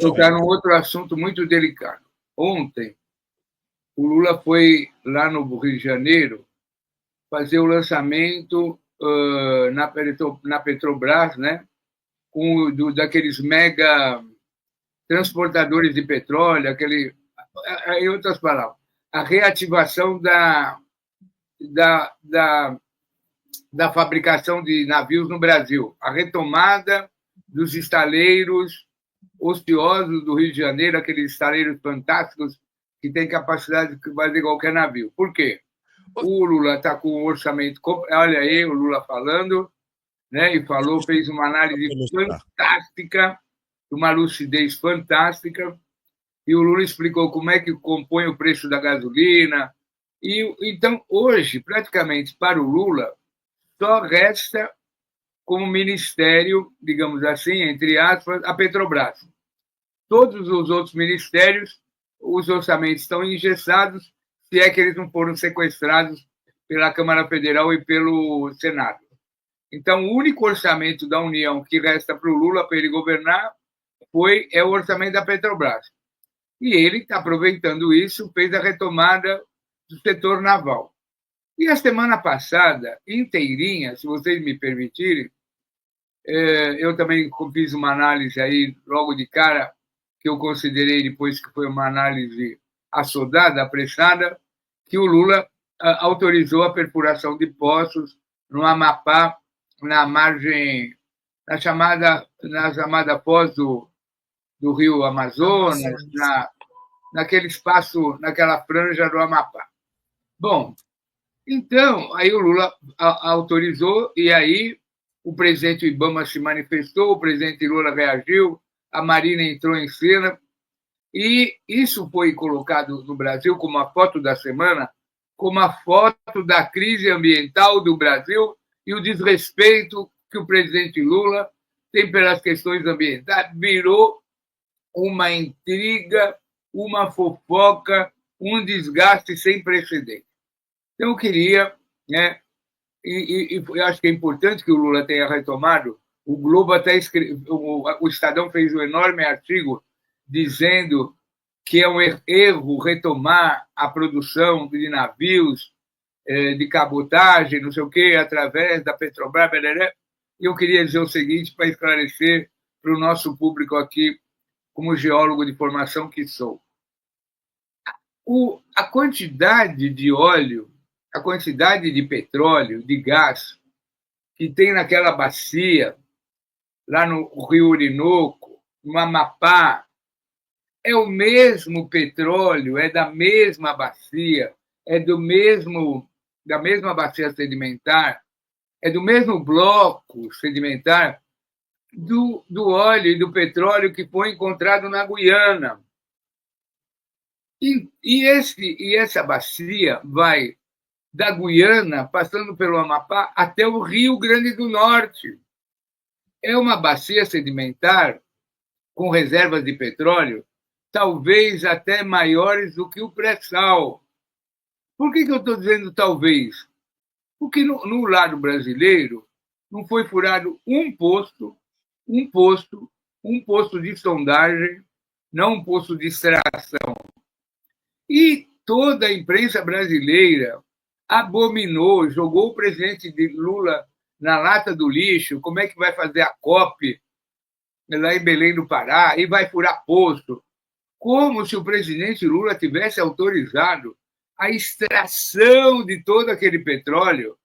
tocar num outro assunto muito delicado. Ontem, o Lula foi lá no Rio de Janeiro fazer o lançamento na Petrobras, né, daqueles mega transportadores de petróleo, em outras palavras, a reativação da fabricação de navios no Brasil, a retomada dos estaleiros ociosos do Rio de Janeiro, aqueles estaleiros fantásticos que têm capacidade de fazer qualquer navio. Por quê? O Lula está com um orçamento... Olha aí o Lula falando, né? E falou, fez uma análise fantástica, uma lucidez fantástica, e o Lula explicou como é que compõe o preço da gasolina. Então, hoje, praticamente, para o Lula, só resta como ministério, digamos assim, entre aspas, a Petrobras. Todos os outros ministérios, os orçamentos estão engessados, se é que eles não foram sequestrados pela Câmara Federal e pelo Senado. Então, o único orçamento da União que resta para o Lula, para ele governar, é o orçamento da Petrobras. E ele está aproveitando isso, fez a retomada do setor naval. E a semana passada, inteirinha, se vocês me permitirem, eu também fiz uma análise aí, logo de cara, que eu considerei depois que foi uma análise assodada, apressada, que o Lula autorizou a perfuração de poços no Amapá, na margem, na chamada foz do rio Amazonas, naquele espaço, naquela franja do Amapá. Bom, então, aí o Lula autorizou, e aí o presidente Ibama se manifestou, o presidente Lula reagiu, a Marina entrou em cena, e isso foi colocado no Brasil como a foto da semana, como a foto da crise ambiental do Brasil e o desrespeito que o presidente Lula tem pelas questões ambientais. Virou uma intriga, uma fofoca, um desgaste sem precedentes. Então, eu queria, né, e eu acho que é importante que o Lula tenha retomado. O Globo até o Estadão fez um enorme artigo dizendo que é um erro retomar a produção de navios de cabotagem, não sei o quê, através da Petrobras. E eu queria dizer o seguinte, para esclarecer para o nosso público aqui, como geólogo de formação que sou. A quantidade de óleo, a quantidade de petróleo, de gás, que tem naquela bacia, lá no Rio Orinoco, no Amapá, é o mesmo petróleo, é da mesma bacia, é da mesma bacia sedimentar, é do mesmo bloco sedimentar do óleo e do petróleo que foi encontrado na Guiana. E essa bacia vai da Guiana, passando pelo Amapá, até o Rio Grande do Norte. É uma bacia sedimentar com reservas de petróleo, talvez até maiores do que o pré-sal. Por que eu estou dizendo talvez? Porque no lado brasileiro não foi furado um posto de sondagem, não um posto de extração. E toda a imprensa brasileira abominou, jogou o presidente Lula na lata do lixo, como é que vai fazer a COP lá em Belém do Pará, e vai furar poço, como se o presidente Lula tivesse autorizado a extração de todo aquele petróleo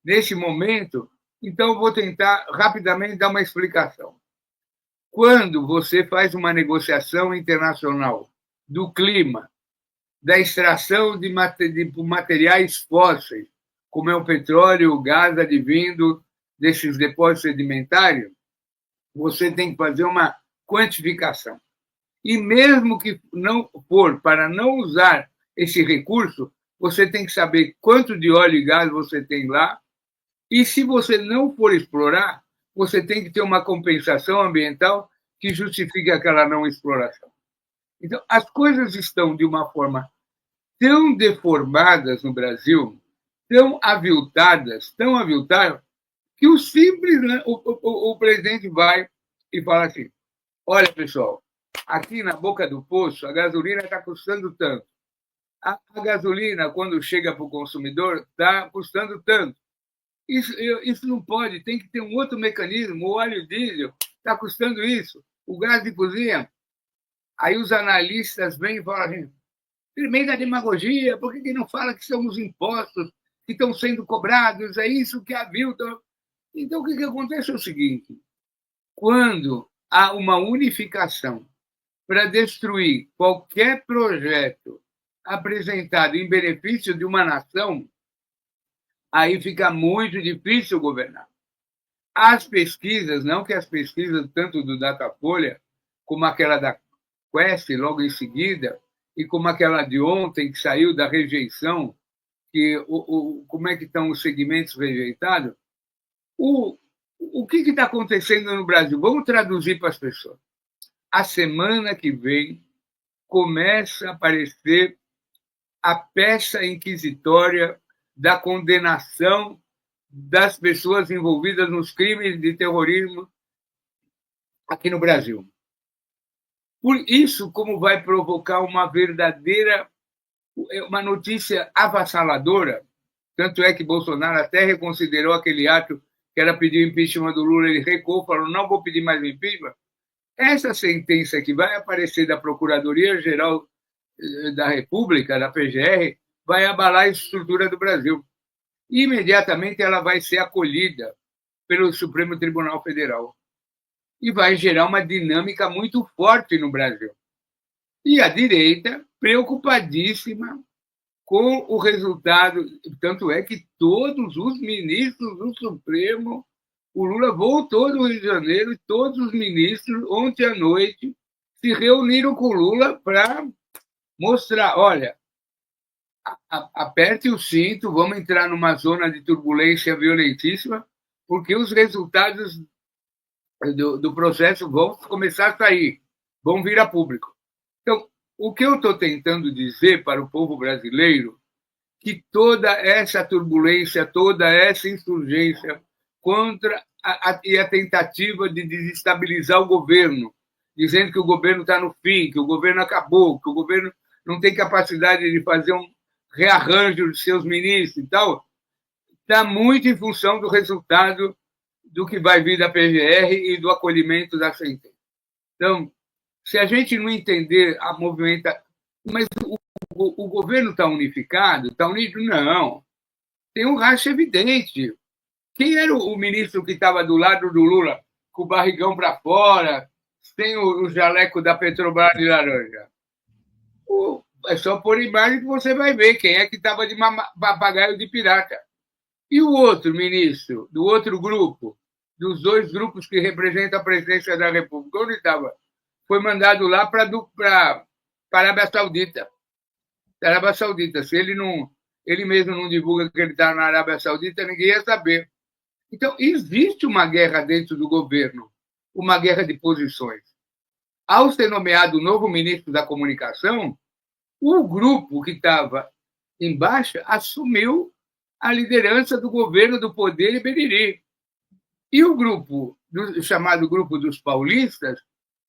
nesse momento. Então, eu vou tentar rapidamente dar uma explicação. Quando você faz uma negociação internacional do clima, da extração de materiais fósseis, como é o petróleo, o gás advindo desses depósitos sedimentares, você tem que fazer uma quantificação. E mesmo que não for para não usar esse recurso, você tem que saber quanto de óleo e gás você tem lá, e se você não for explorar, você tem que ter uma compensação ambiental que justifique aquela não exploração. Então, as coisas estão de uma forma tão deformadas no Brasil, tão aviltadas, que o simples, né, o presidente vai e fala assim: olha, pessoal, aqui na boca do poço, a gasolina está custando tanto. A gasolina, quando chega para o consumidor, está custando tanto. Isso não pode, tem que ter um outro mecanismo. O óleo diesel está custando isso, o gás de cozinha. Aí os analistas vêm e falam assim, tremenda demagogia, por que não fala que são os impostos que estão sendo cobrados? É isso que a Vilton... Então, o que acontece é o seguinte, quando há uma unificação para destruir qualquer projeto apresentado em benefício de uma nação, aí fica muito difícil governar. As pesquisas, não que as pesquisas tanto do Datafolha, como aquela da Quest, logo em seguida, e como aquela de ontem, que saiu da rejeição, que como é que estão os segmentos rejeitados, o que está acontecendo no Brasil? Vamos traduzir para as pessoas. A semana que vem começa a aparecer a peça inquisitória da condenação das pessoas envolvidas nos crimes de terrorismo aqui no Brasil. Por isso, como vai provocar uma verdadeira, uma notícia avassaladora, tanto é que Bolsonaro até reconsiderou aquele ato que era pedir o impeachment do Lula, ele recuou, falou, não vou pedir mais impeachment. Essa sentença que vai aparecer da Procuradoria-Geral da República, da PGR, vai abalar a estrutura do Brasil. E, imediatamente, ela vai ser acolhida pelo Supremo Tribunal Federal. E vai gerar uma dinâmica muito forte no Brasil. E a direita, preocupadíssima com o resultado. Tanto é que todos os ministros do Supremo, o Lula voltou do Rio de Janeiro e todos os ministros, ontem à noite, se reuniram com o Lula para mostrar, olha, aperte o cinto, vamos entrar numa zona de turbulência violentíssima, porque os resultados do processo vão começar a sair, vão vir a público. Então, o que eu estou tentando dizer para o povo brasileiro que toda essa turbulência, toda essa insurgência contra a tentativa de desestabilizar o governo, dizendo que o governo está no fim, que o governo acabou, que o governo não tem capacidade de fazer um rearranjo de seus ministros e tal, está muito em função do resultado do que vai vir da PGR e do acolhimento da sentença. Então, se a gente não entender a movimentação... Mas o governo está unificado? Está unido? Não. Tem um racha evidente. Quem era o ministro que estava do lado do Lula, com o barrigão para fora, sem o jaleco da Petrobras de laranja? É só pôr imagem que você vai ver quem é que estava de papagaio de pirata. E o outro ministro, do outro grupo, dos dois grupos que representam a presidência da República, onde estava? Foi mandado lá para a Arábia Saudita. Arábia Saudita. Se ele mesmo não divulga que ele está na Arábia Saudita, ninguém ia saber. Então, existe uma guerra dentro do governo, uma guerra de posições. Ao ser nomeado o novo ministro da Comunicação, o grupo que estava em baixa assumiu a liderança do governo do poder e Beriri. E o grupo, chamado Grupo dos Paulistas,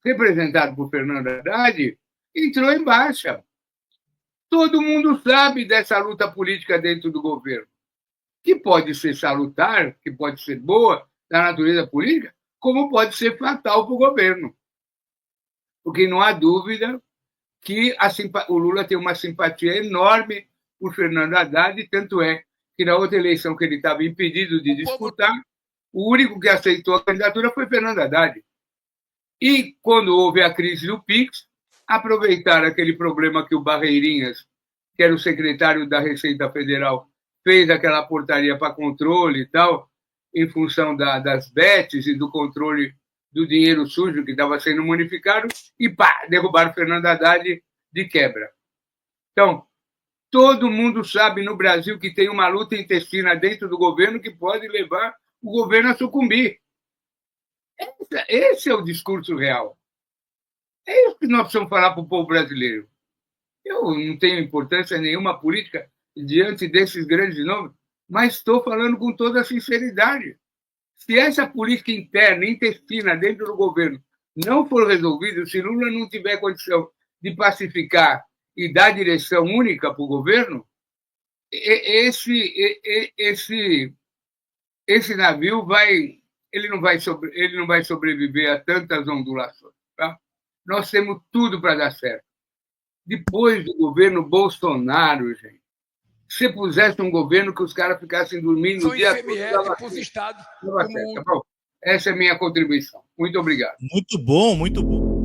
representado por Fernando Haddad, entrou em baixa. Todo mundo sabe dessa luta política dentro do governo, que pode ser salutar, que pode ser boa na natureza política, como pode ser fatal para o governo. Porque não há dúvida que o Lula tem uma simpatia enorme por Fernando Haddad, tanto é que na outra eleição que ele estava impedido de disputar, o único que aceitou a candidatura foi Fernando Haddad. E quando houve a crise do PIX, aproveitaram aquele problema que o Barreirinhas, que era o secretário da Receita Federal, fez aquela portaria para controle e tal, em função das bets e do controle do dinheiro sujo que estava sendo bonificado, e pá, derrubaram o Fernando Haddad de quebra. Então, todo mundo sabe no Brasil que tem uma luta intestina dentro do governo que pode levar o governo a sucumbir. Esse é o discurso real. É isso que nós precisamos falar para o povo brasileiro. Eu não tenho importância nenhuma política diante desses grandes nomes, mas estou falando com toda a sinceridade. Se essa política interna, intestina, dentro do governo, não for resolvido, se Lula não tiver condição de pacificar e dar direção única para o governo, esse navio ele não vai sobreviver a tantas ondulações. Tá? Nós temos tudo para dar certo. Depois do governo Bolsonaro, gente, se pusesse um governo que os caras ficassem dormindo o dia todo. Para os estados. Essa é a minha contribuição. Muito obrigado. Muito bom, muito bom.